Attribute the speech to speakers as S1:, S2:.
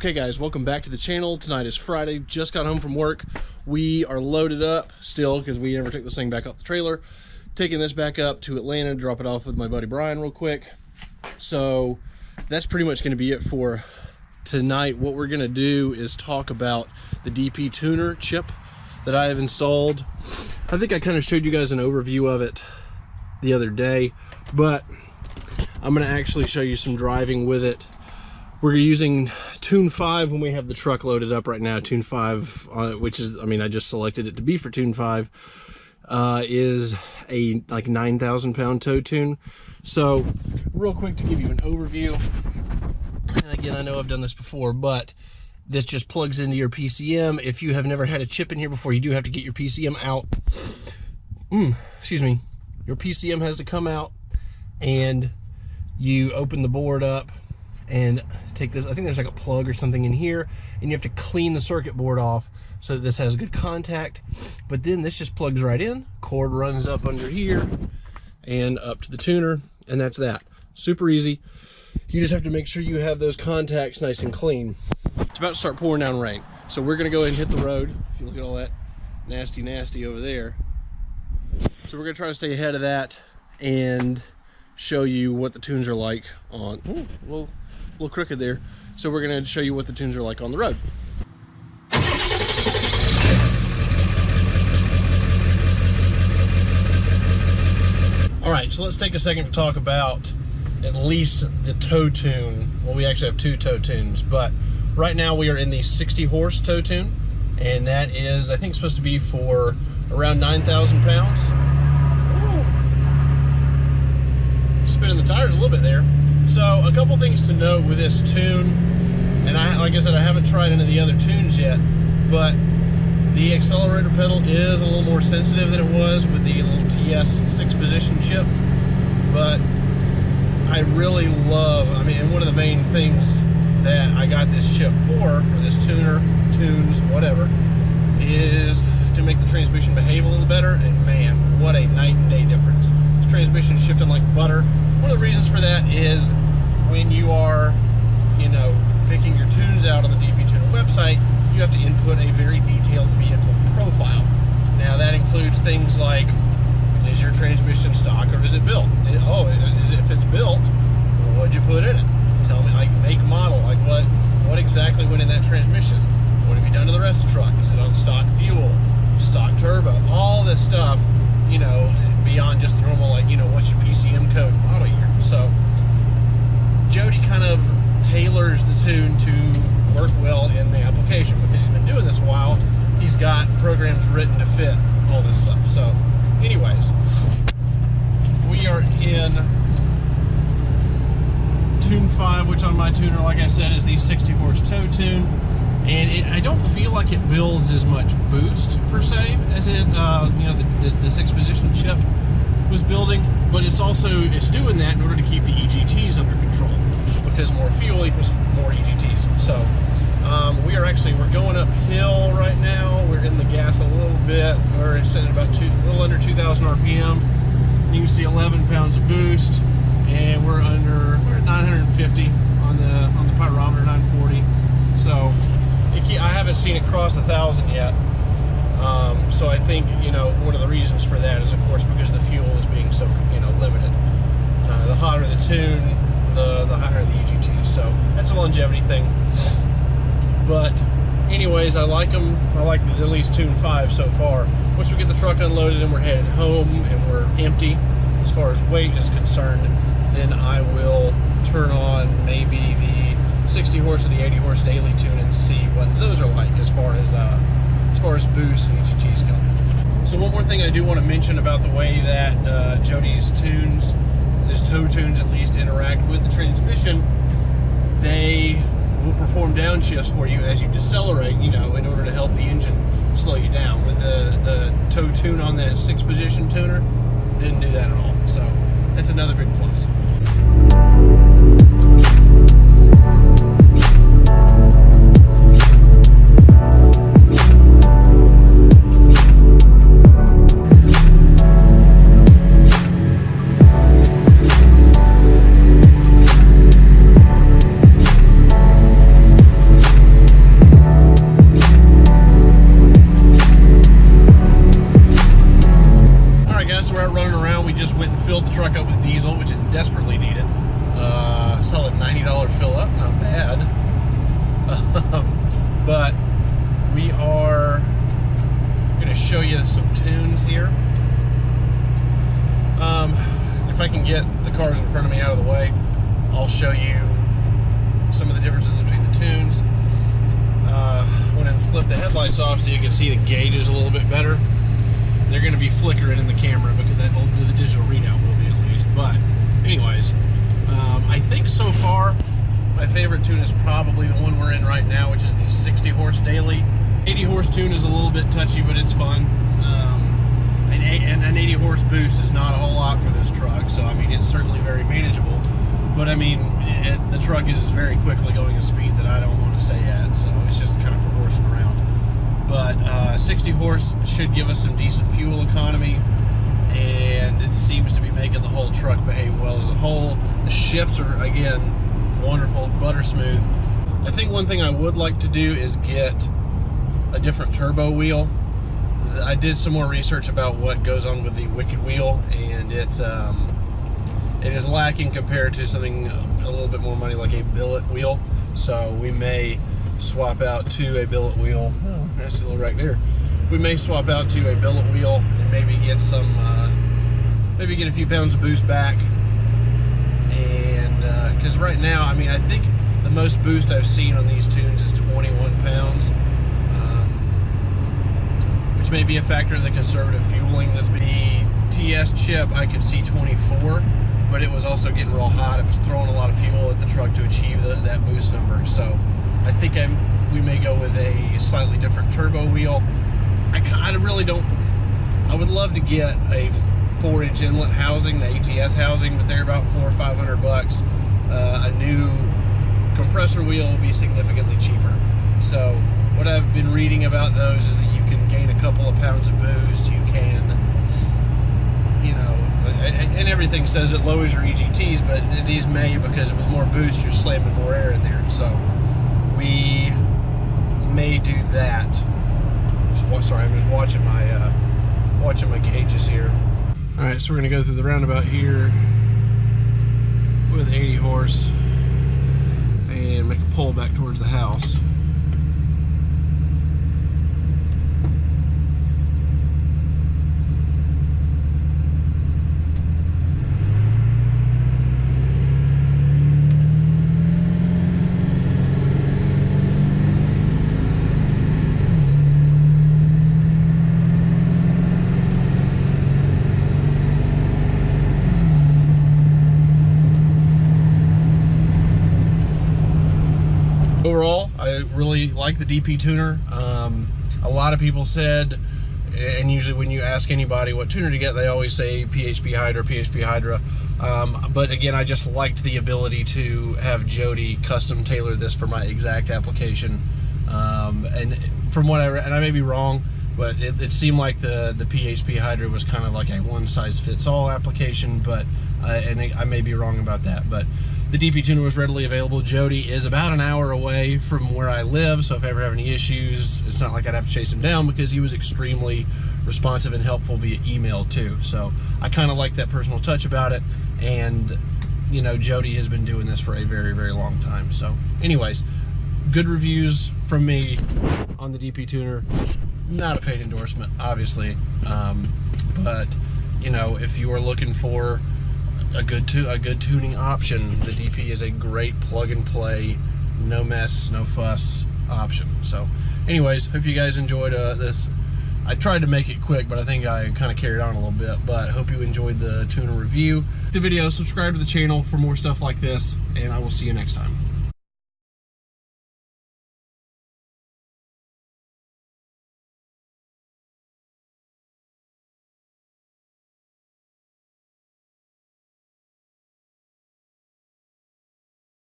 S1: Okay guys, welcome back to the channel. Tonight is Friday, just got home from work. We are loaded up still because we never took this thing back off the trailer. Taking this back up to Atlanta to drop it off with my buddy Brian real quick. So that's pretty much going to be it for tonight. What we're going to do is talk about the DP tuner chip that I have installed. I think I kind of showed you guys an overview of it the other day, but I'm going to actually show you some driving with it. We're using Tune 5 when we have the truck loaded up right now. Tune 5, which is, I mean, I just selected it to be for Tune 5, is a like 9,000 pound tow tune. So real quick to give you an overview, and again, I know I've done this before, but this just plugs into your PCM. If you have never had a chip in here before, you do have to get your PCM out. Excuse me. Your PCM has to come out, and you open the board up and take this, I think there's like a plug or something in here, and you have to clean the circuit board off so that this has good contact. But then this just plugs right in, cord runs up under here and up to the tuner, and that's that. Super easy. You just have to make sure you have those contacts nice and clean. It's about to start pouring down rain, so we're gonna go ahead and hit the road. If you look at all that nasty over there. So we're gonna try to stay ahead of that and show you what the tunes are like on, well, a little crooked there. So we're going to show you what the tunes are like on the road. All right, so let's take a second to talk about at least the tow tune. Well, we actually have two tow tunes, but right now we are in the 60 horse tow tune, and that is, I think, supposed to be for around 9,000 pounds. Spinning the tires a little bit there. So a couple things to note with this tune, and like I said, I haven't tried any of the other tunes yet, but the accelerator pedal is a little more sensitive than it was with the little TS 6-position chip. But I really love, I mean, and one of the main things that I got this chip for, or this tunes, whatever, is to make the transmission behave a little better. And man, what a night and day difference. This transmission is shifting like butter. One of the reasons for that is when you are, you know, picking your tunes out on the DP Tuner website, you have to input a very detailed vehicle profile. Now that includes things like, is your transmission stock or is it built? If it's built, well, what'd you put in it? Tell me, like, make, model, like what exactly went in that transmission? What have you done to the rest of the truck? Is it on stock fuel, stock turbo, all this stuff, you know, beyond just the normal, like, you know, what's your PCM code, model year. So Jody kind of tailors the tune to work well in the application. Because he's been doing this a while, he's got programs written to fit all this stuff. So anyways, we are in Tune 5, which on my tuner, like I said, is the 60 horse tow tune. And I don't feel like it builds as much boost per se as it, you know, the 6-position chip was building, but it's doing that in order to keep the EGTs under control, because more fuel equals more EGTs. So we're going uphill right now. We're in the gas a little bit. We're sitting at about a little under 2,000 RPM. You can see 11 pounds of boost, and we're at 950 on the pyrometer, 940. So I haven't seen it cross 1,000 yet. So I think, you know, one of the reasons for that is, of course, because the fuel is being so, you know, limited. The hotter the tune, the higher the EGT. So that's a longevity thing. But anyways, I like them. I like at least Tune 5 so far. Once we get the truck unloaded and we're headed home and we're empty as far as weight is concerned, then I will turn on maybe the 60 horse or the 80 horse daily tune and see what those are like as far as boost and EGTs go. So one more thing I do want to mention about the way that Jody's tunes, his tow tunes at least, interact with the transmission. They will perform downshifts for you as you decelerate, you know, in order to help the engine slow you down. With the tow tune on that 6-position tuner, didn't do that at all. So that's another big plus. can get the cars in front of me out of the way, I'll show you some of the differences between the tunes. When I flip the headlights off so you can see the gauges a little bit better, they're going to be flickering in the camera because the digital readout will be at least. But anyways, I think so far my favorite tune is probably the one we're in right now, which is the 60 horse daily. 80 horse tune is a little bit touchy, but it's fun. An 80 horse boost is not a whole lot for this truck, so I mean it's certainly very manageable. But I mean, the truck is very quickly going a speed that I don't want to stay at, so it's just kind of for horsing around. But 60 horse should give us some decent fuel economy, and it seems to be making the whole truck behave well as a whole. The shifts are, again, wonderful, butter smooth. I think one thing I would like to do is get a different turbo wheel. I did some more research about what goes on with the Wicked wheel, and it is lacking compared to something a little bit more money like a billet wheel. So we may swap out to a billet wheel. Oh, that's a little right there. We may swap out to a billet wheel and maybe get some, maybe get a few pounds of boost back. And because right now, I mean, I think the most boost I've seen on these tunes is 21 pounds, which may be a factor of the conservative fueling. That's the TS chip. I could see 24. But it was also getting real hot. It was throwing a lot of fuel at the truck to achieve that boost number. So I think we may go with a slightly different turbo wheel. I really don't, I would love to get a 4-inch inlet housing, the ATS housing, but they're about $400 or $500. A new compressor wheel will be significantly cheaper. So what I've been reading about those is that you can gain a couple of pounds of boost. You can, you know, and everything says it lowers your EGTs, but these may, because with more boost, you're slamming more air in there. So we may do that. Sorry, I'm just watching my gauges here. All right, so we're gonna go through the roundabout here with 80 horse and make a pull back towards the house. Overall, I really like the DP tuner. A lot of people said, and usually when you ask anybody what tuner to get, they always say PHP Hydra, PHP Hydra. But again, I just liked the ability to have Jody custom tailor this for my exact application. And from what I read, and I may be wrong, but it seemed like the PHP Hydra was kind of like a one-size-fits-all application, but and I may be wrong about that. But the DP tuner was readily available. Jody is about an hour away from where I live, so if I ever have any issues, it's not like I'd have to chase him down, because he was extremely responsive and helpful via email too. So I kind of like that personal touch about it, and you know, Jody has been doing this for a very, very long time. So anyways, good reviews from me on the DP tuner. Not a paid endorsement, obviously, but you know, if you are looking for a good tuning option, the DP is a great plug and play, no mess, no fuss option. So anyways, hope you guys enjoyed this. I tried to make it quick, but I think I kind of carried on a little bit. But hope you enjoyed the tuner review. The video, subscribe to the channel for more stuff like this, and I will see you next time.